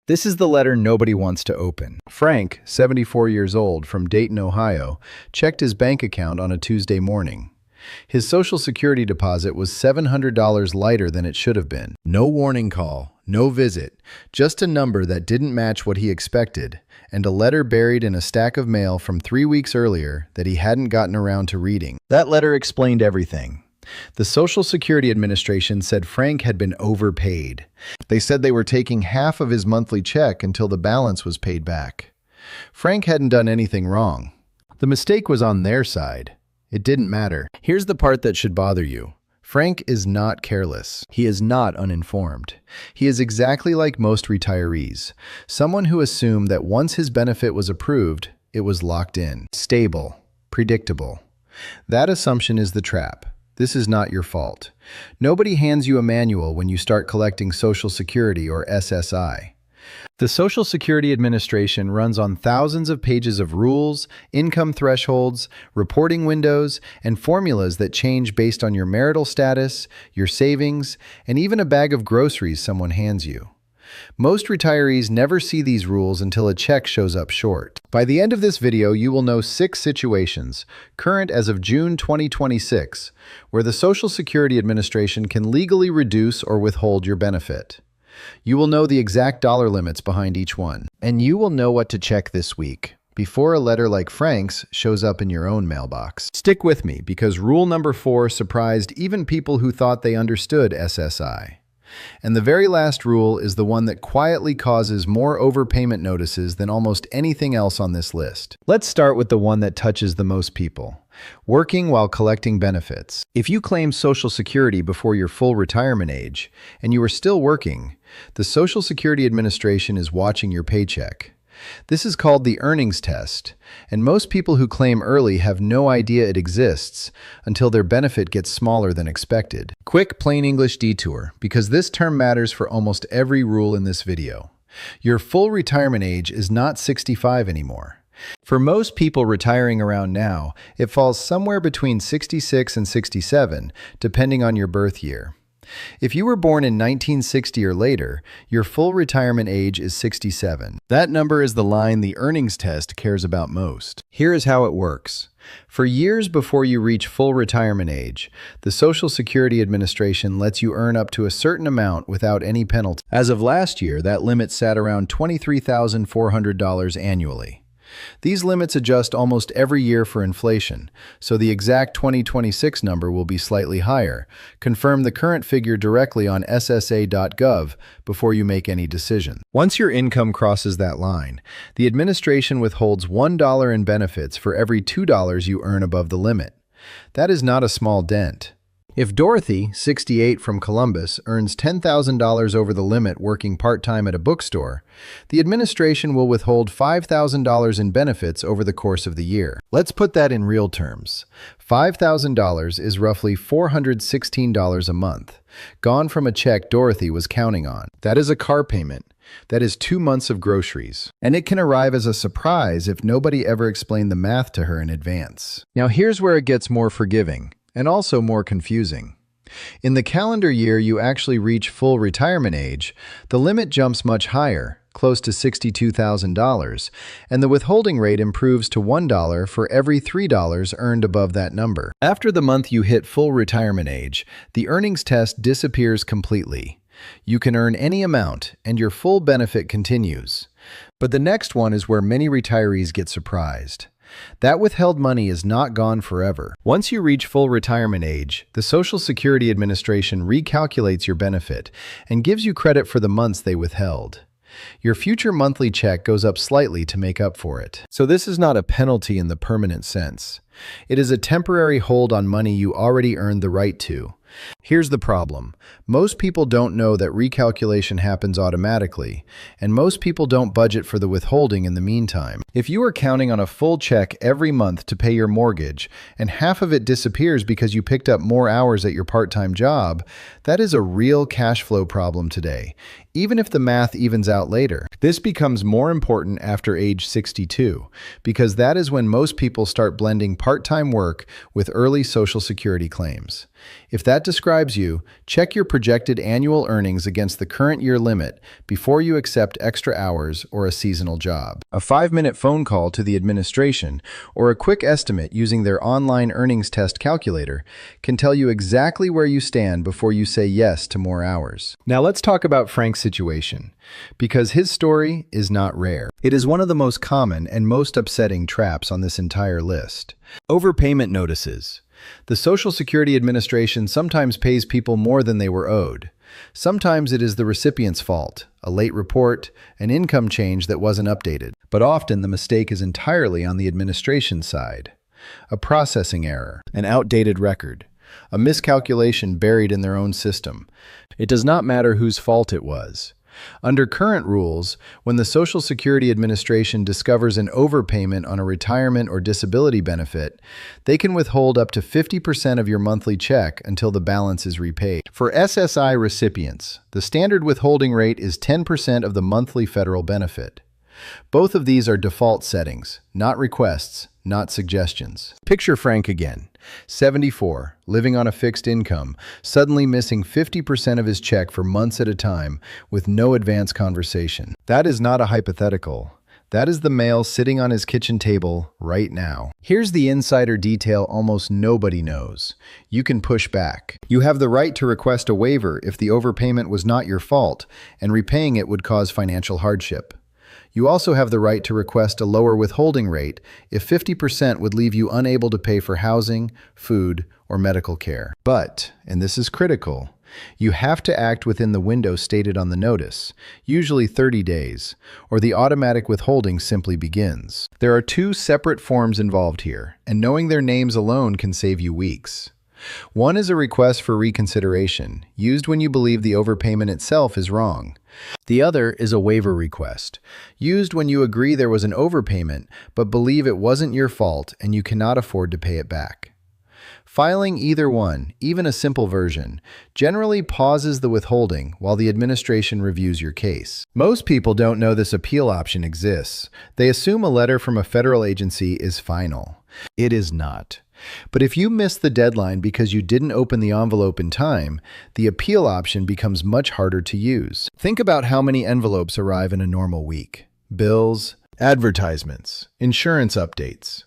This is the letter nobody wants to open. Frank, 74 years old, from Dayton, Ohio, checked his bank account on a Tuesday morning. His Social Security deposit was $700 lighter than it should have been. No warning call, no visit, just a number that didn't match what he expected, and a letter buried in a stack of mail from 3 weeks earlier that he hadn't gotten around to reading. That letter explained everything. The Social Security Administration said Frank had been overpaid. They said they were taking half of his monthly check until the balance was paid back. Frank hadn't done anything wrong. The mistake was on their side. It didn't matter. Here's the part that should bother you. Frank is not careless. He is not uninformed. He is exactly like most retirees, someone who assumed that once his benefit was approved, it was locked in, stable, predictable. That assumption is the trap. This is not your fault. Nobody hands you a manual when you start collecting Social Security or SSI. The Social Security Administration runs on thousands of pages of rules, income thresholds, reporting windows, and formulas that change based on your marital status, your savings, and even a bag of groceries someone hands you. Most retirees never see these rules until a check shows up short. By the end of this video, you will know 6 situations, current as of June 2026, where the Social Security Administration can legally reduce or withhold your benefit. You will know the exact dollar limits behind each one. And you will know what to check this week, before a letter like Frank's shows up in your own mailbox. Stick with me, because rule number 4 surprised even people who thought they understood SSI. And the very last rule is the one that quietly causes more overpayment notices than almost anything else on this list. Let's start with the one that touches the most people: working while collecting benefits. If you claim Social Security before your full retirement age, and you are still working, the Social Security Administration is watching your paycheck. This is called the earnings test, and most people who claim early have no idea it exists until their benefit gets smaller than expected. Quick plain English detour, because this term matters for almost every rule in this video. Your full retirement age is not 65 anymore. For most people retiring around now, it falls somewhere between 66 and 67, depending on your birth year. If you were born in 1960 or later, your full retirement age is 67. That number is the line the earnings test cares about most. Here is how it works. For years before you reach full retirement age, the Social Security Administration lets you earn up to a certain amount without any penalty. As of last year, that limit sat around $23,400 annually. These limits adjust almost every year for inflation, so the exact 2026 number will be slightly higher. Confirm the current figure directly on SSA.gov before you make any decision. Once your income crosses that line, the administration withholds $1 in benefits for every $2 you earn above the limit. That is not a small dent. If Dorothy, 68, from Columbus, earns $10,000 over the limit working part-time at a bookstore, the administration will withhold $5,000 in benefits over the course of the year. Let's put that in real terms. $5,000 is roughly $416 a month, gone from a check Dorothy was counting on. That is a car payment. That is 2 months of groceries. And it can arrive as a surprise if nobody ever explained the math to her in advance. Now here's where it gets more forgiving, and also more confusing. In the calendar year you actually reach full retirement age, the limit jumps much higher, close to $62,000, and the withholding rate improves to $1 for every $3 earned above that number. After the month you hit full retirement age, the earnings test disappears completely. You can earn any amount, and your full benefit continues. But the next one is where many retirees get surprised. That withheld money is not gone forever. Once you reach full retirement age, the Social Security Administration recalculates your benefit and gives you credit for the months they withheld. Your future monthly check goes up slightly to make up for it. So this is not a penalty in the permanent sense. It is a temporary hold on money you already earned the right to. Here's the problem. Most people don't know that recalculation happens automatically, and most people don't budget for the withholding in the meantime. If you are counting on a full check every month to pay your mortgage, and half of it disappears because you picked up more hours at your part-time job, that is a real cash flow problem today, even if the math evens out later. This becomes more important after age 62, because that is when most people start blending part-time work with early Social Security claims. If that describes you, check your projected annual earnings against the current year limit before you accept extra hours or a seasonal job. A 5-minute phone call to the administration or a quick estimate using their online earnings test calculator can tell you exactly where you stand before you say yes to more hours. Now let's talk about Frank's situation, because his story is not rare. It is one of the most common and most upsetting traps on this entire list. Overpayment notices. The Social Security Administration sometimes pays people more than they were owed. Sometimes it is the recipient's fault, a late report, an income change that wasn't updated. But often the mistake is entirely on the administration's side. A processing error, an outdated record, a miscalculation buried in their own system. It does not matter whose fault it was. Under current rules, when the Social Security Administration discovers an overpayment on a retirement or disability benefit, they can withhold up to 50% of your monthly check until the balance is repaid. For SSI recipients, the standard withholding rate is 10% of the monthly federal benefit. Both of these are default settings, not requests, not suggestions. Picture Frank again, 74, living on a fixed income, suddenly missing 50% of his check for months at a time with no advance conversation. That is not a hypothetical. That is the mail sitting on his kitchen table right now. Here's the insider detail almost nobody knows. You can push back. You have the right to request a waiver if the overpayment was not your fault, and repaying it would cause financial hardship. You also have the right to request a lower withholding rate if 50% would leave you unable to pay for housing, food, or medical care. But, and this is critical, you have to act within the window stated on the notice, usually 30 days, or the automatic withholding simply begins. There are 2 separate forms involved here, and knowing their names alone can save you weeks. One is a request for reconsideration, used when you believe the overpayment itself is wrong. The other is a waiver request, used when you agree there was an overpayment but believe it wasn't your fault and you cannot afford to pay it back. Filing either one, even a simple version, generally pauses the withholding while the administration reviews your case. Most people don't know this appeal option exists. They assume a letter from a federal agency is final. It is not. But if you miss the deadline because you didn't open the envelope in time, the appeal option becomes much harder to use. Think about how many envelopes arrive in a normal week. Bills, advertisements, insurance updates.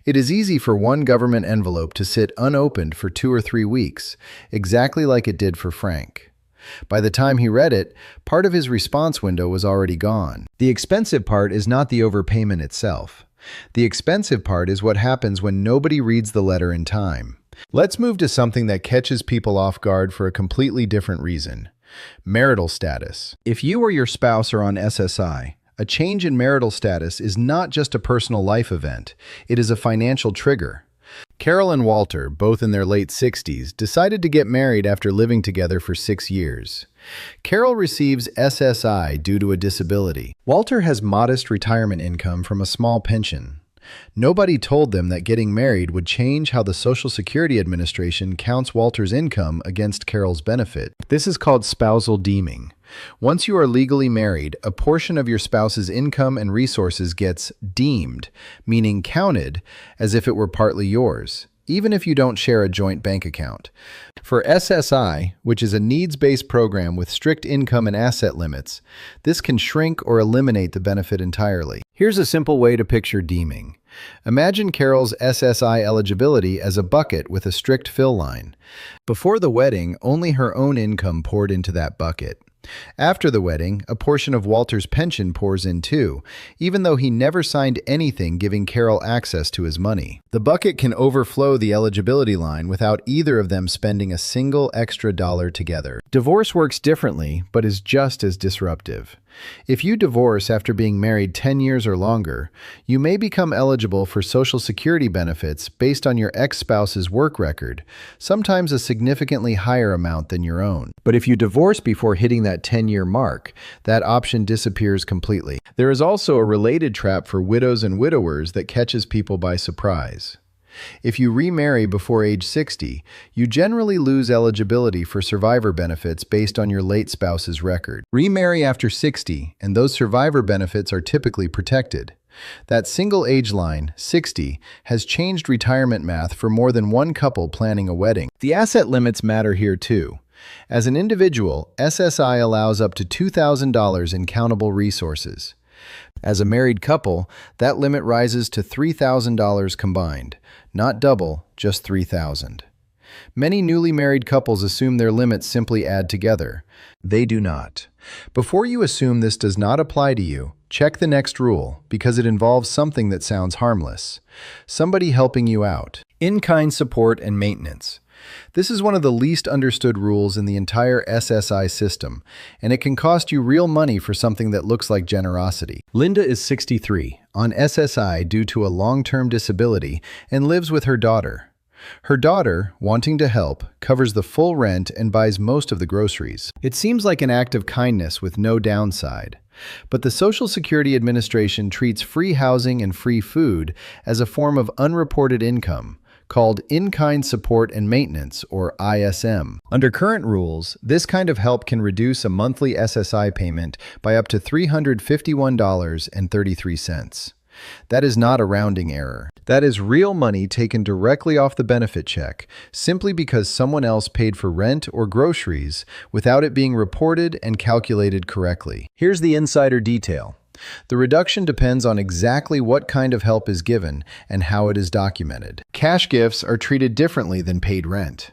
It is easy for one government envelope to sit unopened for 2 or 3 weeks, exactly like it did for Frank. By the time he read it, part of his response window was already gone. The expensive part is not the overpayment itself. The expensive part is what happens when nobody reads the letter in time. Let's move to something that catches people off guard for a completely different reason. Marital status. If you or your spouse are on SSI, a change in marital status is not just a personal life event, it is a financial trigger. Carol and Walter, both in their late 60s, decided to get married after living together for 6 years. Carol receives SSI due to a disability. Walter has modest retirement income from a small pension. Nobody told them that getting married would change how the Social Security Administration counts Walter's income against Carol's benefit. This is called spousal deeming. Once you are legally married, a portion of your spouse's income and resources gets deemed, meaning counted, as if it were partly yours, even if you don't share a joint bank account. For SSI, which is a needs-based program with strict income and asset limits, this can shrink or eliminate the benefit entirely. Here's a simple way to picture deeming. Imagine Carol's SSI eligibility as a bucket with a strict fill line. Before the wedding, only her own income poured into that bucket. After the wedding, a portion of Walter's pension pours in too, even though he never signed anything giving Carol access to his money. The bucket can overflow the eligibility line without either of them spending a single extra dollar together. Divorce works differently, but is just as disruptive. If you divorce after being married 10 years or longer, you may become eligible for Social Security benefits based on your ex-spouse's work record, sometimes a significantly higher amount than your own. But if you divorce before hitting that 10-year mark, that option disappears completely. There is also a related trap for widows and widowers that catches people by surprise. If you remarry before age 60, you generally lose eligibility for survivor benefits based on your late spouse's record. Remarry after 60, and those survivor benefits are typically protected. That single age line, 60, has changed retirement math for more than one couple planning a wedding. The asset limits matter here too. As an individual, SSI allows up to $2,000 in countable resources. As a married couple, that limit rises to $3,000 combined. Not double, just $3,000. Many newly married couples assume their limits simply add together. They do not. Before you assume this does not apply to you, check the next rule, because it involves something that sounds harmless. Somebody helping you out. In-kind support and maintenance. This is one of the least understood rules in the entire SSI system, and it can cost you real money for something that looks like generosity. Linda is 63, on SSI due to a long-term disability, and lives with her daughter. Her daughter, wanting to help, covers the full rent and buys most of the groceries. It seems like an act of kindness with no downside. But the Social Security Administration treats free housing and free food as a form of unreported income, called in-kind support and maintenance, or ISM. Under current rules, this kind of help can reduce a monthly SSI payment by up to $351.33. That is not a rounding error. That is real money taken directly off the benefit check, simply because someone else paid for rent or groceries without it being reported and calculated correctly. Here's the insider detail. The reduction depends on exactly what kind of help is given and how it is documented. Cash gifts are treated differently than paid rent.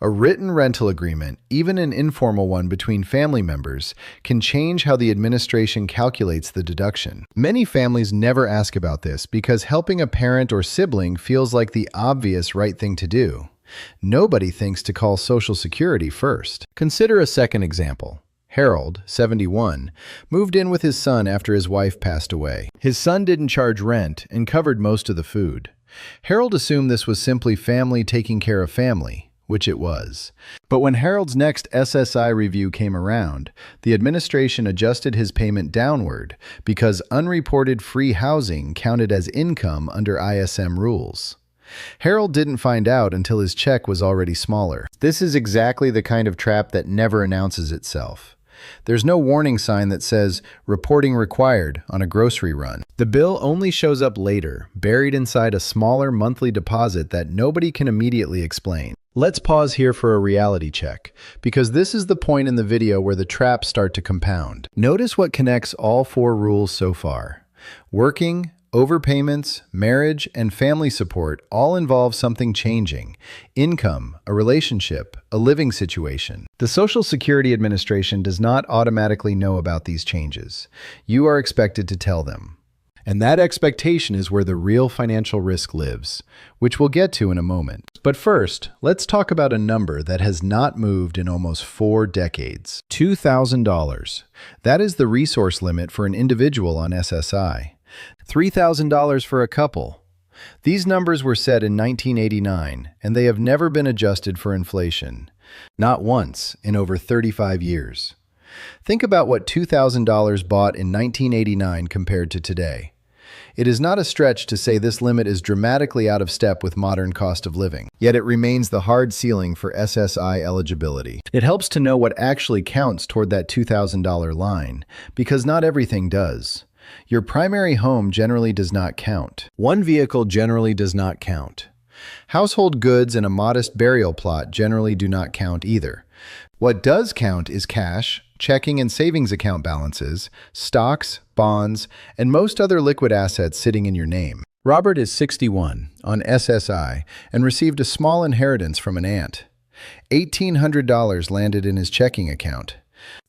A written rental agreement, even an informal one between family members, can change how the administration calculates the deduction. Many families never ask about this because helping a parent or sibling feels like the obvious right thing to do. Nobody thinks to call Social Security first. Consider a second example. Harold, 71, moved in with his son after his wife passed away. His son didn't charge rent and covered most of the food. Harold assumed this was simply family taking care of family, which it was. But when Harold's next SSI review came around, the administration adjusted his payment downward because unreported free housing counted as income under ISM rules. Harold didn't find out until his check was already smaller. This is exactly the kind of trap that never announces itself. There's no warning sign that says, "Reporting required" on a grocery run. The bill only shows up later, buried inside a smaller monthly deposit that nobody can immediately explain. Let's pause here for a reality check, because this is the point in the video where the traps start to compound. Notice what connects all four rules so far. Working, overpayments, marriage, and family support all involve something changing: income, a relationship, a living situation. The Social Security Administration does not automatically know about these changes. You are expected to tell them. And that expectation is where the real financial risk lives, which we'll get to in a moment. But first, let's talk about a number that has not moved in almost 4 decades. $2,000. That is the resource limit for an individual on SSI. $3,000 for a couple. These numbers were set in 1989, and they have never been adjusted for inflation. Not once in over 35 years. Think about what $2,000 bought in 1989 compared to today. It is not a stretch to say this limit is dramatically out of step with modern cost of living. Yet it remains the hard ceiling for SSI eligibility. It helps to know what actually counts toward that $2,000 line, because not everything does. Your primary home generally does not count. One vehicle generally does not count. Household goods and a modest burial plot generally do not count either. What does count is cash, checking and savings account balances, stocks, bonds, and most other liquid assets sitting in your name. Robert is 61, on SSI, and received a small inheritance from an aunt. $1,800 landed in his checking account.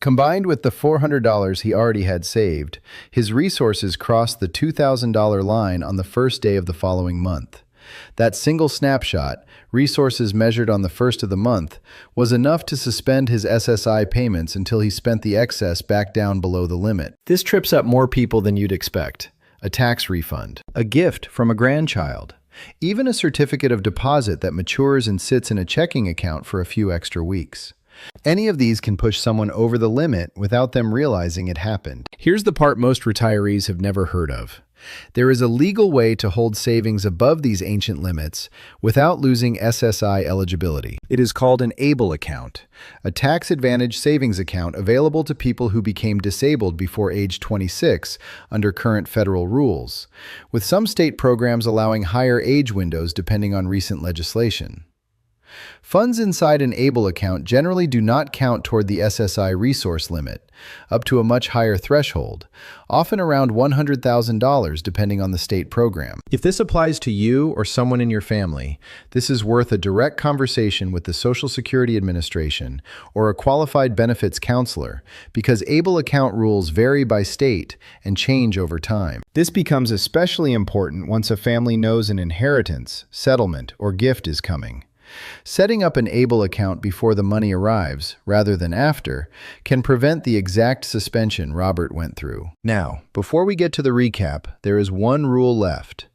Combined with the $400 he already had saved, his resources crossed the $2,000 line on the first day of the following month. That single snapshot, resources measured on the first of the month, was enough to suspend his SSI payments until he spent the excess back down below the limit. This trips up more people than you'd expect. A tax refund, a gift from a grandchild, even a certificate of deposit that matures and sits in a checking account for a few extra weeks. Any of these can push someone over the limit without them realizing it happened. Here's the part most retirees have never heard of. There is a legal way to hold savings above these ancient limits without losing SSI eligibility. It is called an ABLE account, a tax-advantaged savings account available to people who became disabled before age 26 under current federal rules, with some state programs allowing higher age windows depending on recent legislation. Funds inside an ABLE account generally do not count toward the SSI resource limit, up to a much higher threshold, often around $100,000 depending on the state program. If this applies to you or someone in your family, this is worth a direct conversation with the Social Security Administration or a qualified benefits counselor, because ABLE account rules vary by state and change over time. This becomes especially important once a family knows an inheritance, settlement, or gift is coming. Setting up an ABLE account before the money arrives, rather than after, can prevent the exact suspension Robert went through. Now, before we get to the recap, there is one rule left.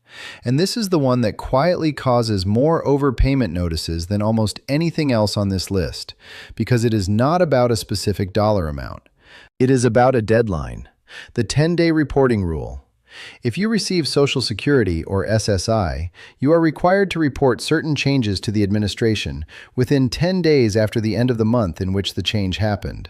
And this is the one that quietly causes more overpayment notices than almost anything else on this list, because it is not about a specific dollar amount. It is about a deadline, the 10-day reporting rule. If you receive Social Security or SSI, you are required to report certain changes to the administration within 10 days after the end of the month in which the change happened.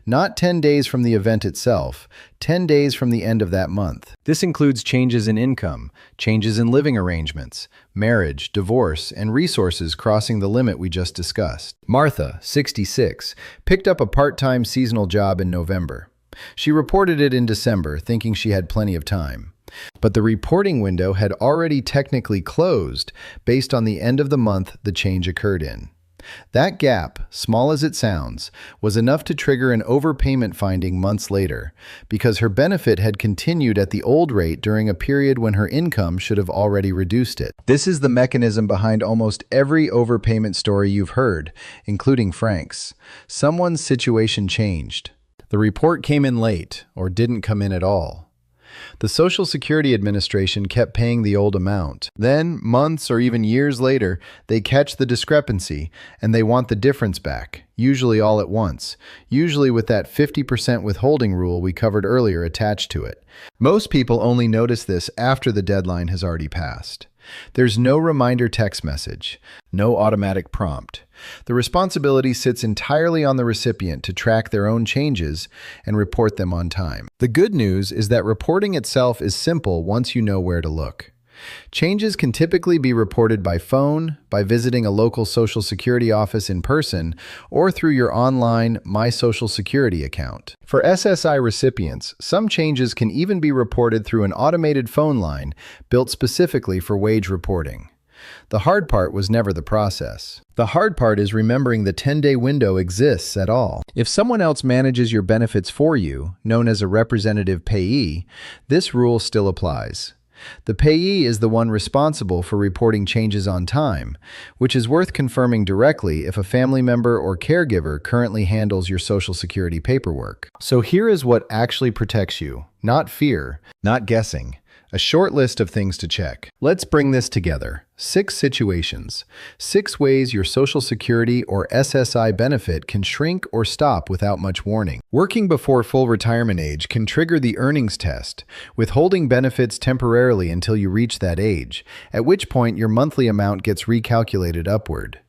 Not 10 days from the event itself, 10 days from the end of that month. This includes changes in income, changes in living arrangements, marriage, divorce, and resources crossing the limit we just discussed. Martha, 66, picked up a part-time seasonal job in November. She reported it in December, thinking she had plenty of time. But the reporting window had already technically closed based on the end of the month the change occurred in. That gap, small as it sounds, was enough to trigger an overpayment finding months later, because her benefit had continued at the old rate during a period when her income should have already reduced it. This is the mechanism behind almost every overpayment story you've heard, including Frank's. Someone's situation changed. The report came in late, or didn't come in at all. The Social Security Administration kept paying the old amount. Then, months or even years later, they catch the discrepancy, and they want the difference back, usually all at once, usually with that 50% withholding rule we covered earlier attached to it. Most people only notice this after the deadline has already passed. There's no reminder text message, no automatic prompt. The responsibility sits entirely on the recipient to track their own changes and report them on time. The good news is that reporting itself is simple once you know where to look. Changes can typically be reported by phone, by visiting a local Social Security office in person, or through your online My Social Security account. For SSI recipients, some changes can even be reported through an automated phone line built specifically for wage reporting. The hard part was never the process. The hard part is remembering the 10-day window exists at all. If someone else manages your benefits for you, known as a representative payee, this rule still applies. The payee is the one responsible for reporting changes on time, which is worth confirming directly if a family member or caregiver currently handles your Social Security paperwork. So here is what actually protects you. Not fear, not guessing. A short list of things to check. Let's bring this together. 6 situations. 6 ways your Social Security or SSI benefit can shrink or stop without much warning. Working before full retirement age can trigger the earnings test, withholding benefits temporarily until you reach that age, at which point your monthly amount gets recalculated upward.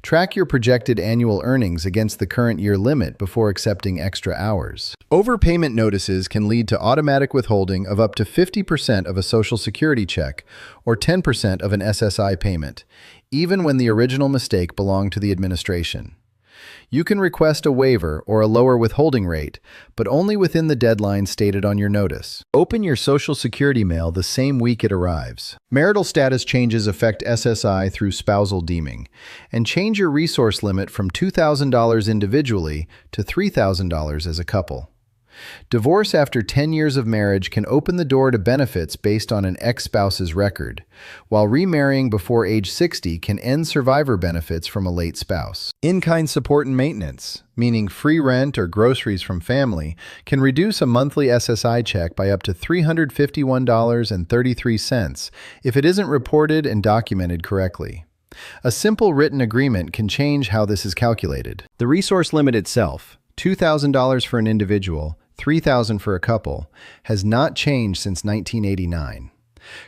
Track your projected annual earnings against the current year limit before accepting extra hours. Overpayment notices can lead to automatic withholding of up to 50% of a Social Security check or 10% of an SSI payment, even when the original mistake belonged to the administration. You can request a waiver or a lower withholding rate, but only within the deadline stated on your notice. Open your Social Security mail the same week it arrives. Marital status changes affect SSI through spousal deeming, and change your resource limit from $2,000 individually to $3,000 as a couple. Divorce after 10 years of marriage can open the door to benefits based on an ex-spouse's record, while remarrying before age 60 can end survivor benefits from a late spouse. In-kind support and maintenance, meaning free rent or groceries from family, can reduce a monthly SSI check by up to $351.33 if it isn't reported and documented correctly. A simple written agreement can change how this is calculated. The resource limit itself, $2,000 for an individual, $3,000 for a couple, has not changed since 1989.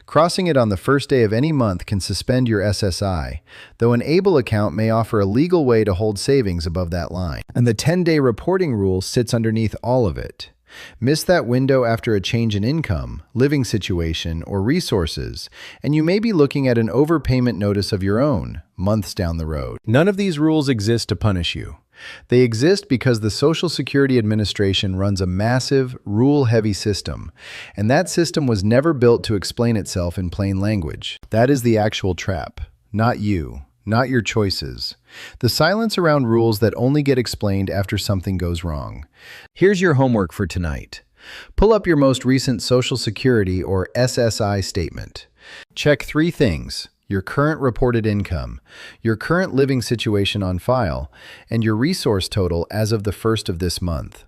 Crossing it on the first day of any month can suspend your SSI, though an ABLE account may offer a legal way to hold savings above that line. And the 10-day reporting rule sits underneath all of it. Miss that window after a change in income, living situation, or resources, and you may be looking at an overpayment notice of your own, months down the road. None of these rules exist to punish you. They exist because the Social Security Administration runs a massive, rule-heavy system, and that system was never built to explain itself in plain language. That is the actual trap, not you, not your choices. The silence around rules that only get explained after something goes wrong. Here's your homework for tonight. Pull up your most recent Social Security or SSI statement. Check 3 things: your current reported income, your current living situation on file, and your resource total as of the 1st of this month.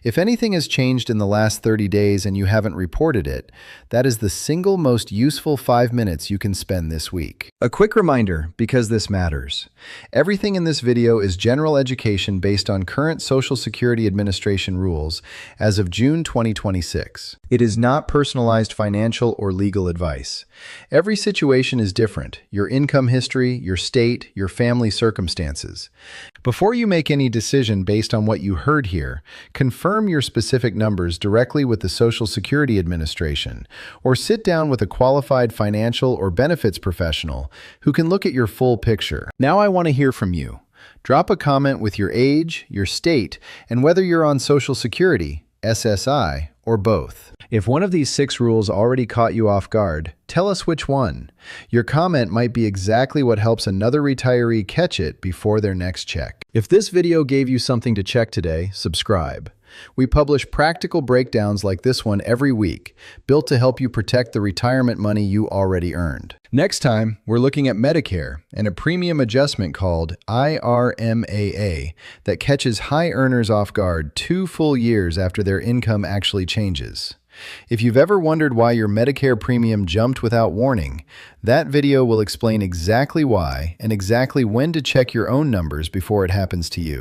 If anything has changed in the last 30 days and you haven't reported it, that is the single most useful 5 minutes you can spend this week. A quick reminder, because this matters. Everything in this video is general education based on current Social Security Administration rules as of June 2026. It is not personalized financial or legal advice. Every situation is different: your income history, your state, your family circumstances. Before you make any decision based on what you heard here, confirm your specific numbers directly with the Social Security Administration, or sit down with a qualified financial or benefits professional who can look at your full picture. Now I want to hear from you. Drop a comment with your age, your state, and whether you're on Social Security, SSI, or both. If one of these 6 rules already caught you off guard, tell us which one. Your comment might be exactly what helps another retiree catch it before their next check. If this video gave you something to check today, subscribe. We publish practical breakdowns like this one every week, built to help you protect the retirement money you already earned. Next time, we're looking at Medicare and a premium adjustment called IRMAA that catches high earners off guard 2 full years after their income actually changes. If you've ever wondered why your Medicare premium jumped without warning, that video will explain exactly why and exactly when to check your own numbers before it happens to you.